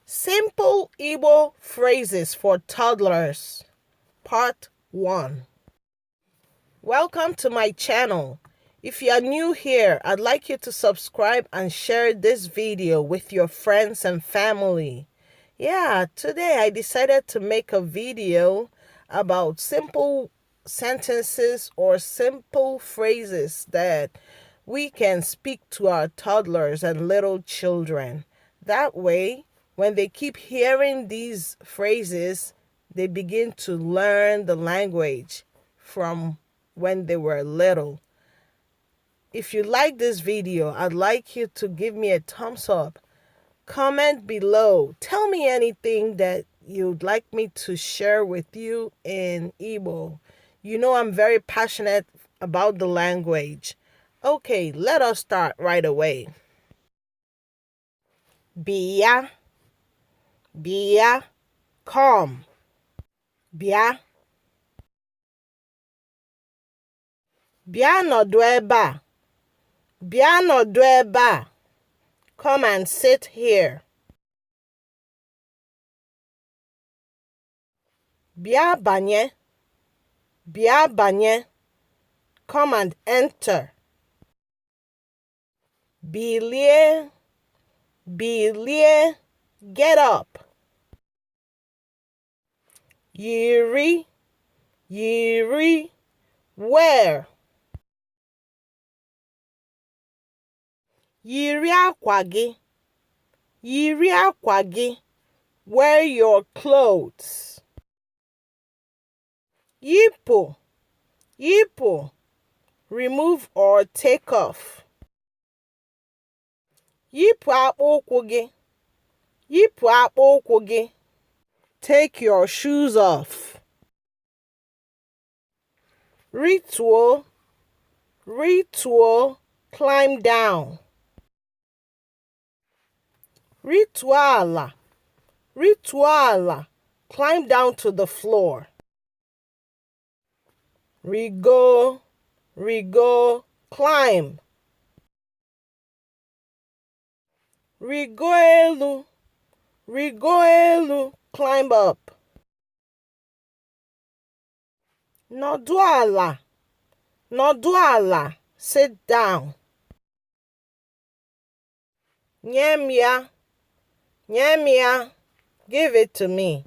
Simple Igbo phrases for toddlers, Part 1. Welcome to my channel. If you are new here, I'd like you to subscribe and share this video with your friends and family. Yeah, today I decided to make a video about simple sentences or simple phrases that we can speak to our toddlers and little children. That way, when they keep hearing these phrases, they begin to learn the language from when they were little. If you like this video, I'd like you to give me a thumbs up. Comment below. Tell me anything that you'd like me to share with you in Igbo. You know I'm very passionate about the language. Okay, let us start right away. Bia. Bia. Come. Bia. Bia nọdụ ebe a. Bia nọdụ ebe a. Come and sit here. Bia banye. Bia banye. Come and enter. Bilie. Bilie. Get up. Yiri. Yiri. Wear. Yiri akwa gị. Yiri akwa gị. Wear your clothes. Yipu. Yipu. Remove or take off. Yipu akpụ ụkwụ gị. Yipu akpụ ụkwụ gị. Take your shoes off. Ritual. Ritual. Climb down. Rituala. Rituala. Climb down to the floor. Rigo. Rigo. Climb. Rigo elu. Rigo elu. Climb up. Nọdụ ala. Nọdụ ala. Sit down. Nyem ya. Nyem ya. Give it to me.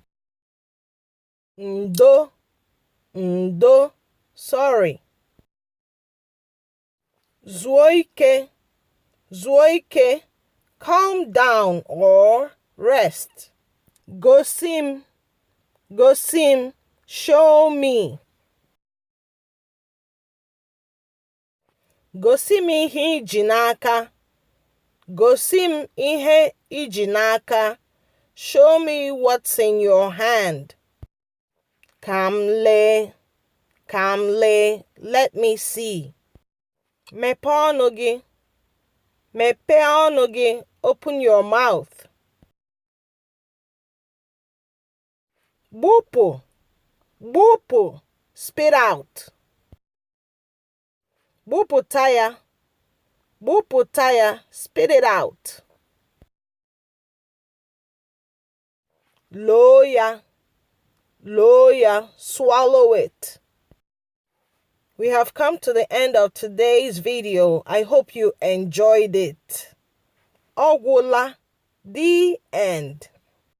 Ndo. Ndo. Sorry. Zuo ike. Zuo ike. Calm down or rest. Gosim. Gosim. Show me. Gosi m ihe iji n'aka. Gosi m ihe iji n'aka. Show me what's in your hand. Ka m lee. Ka m lee. Let me see. Mepee ọnụ gị. Mepee ọnụ gị. Open your mouth. Gbupụ. Gbupụ. Spit out. Gbupụta ya. Gbupụta ya. Spit it out. Loo ya. Loo ya. Swallow it. We have come to the end of today's video. I hope you enjoyed it. Ọgwụla. The end.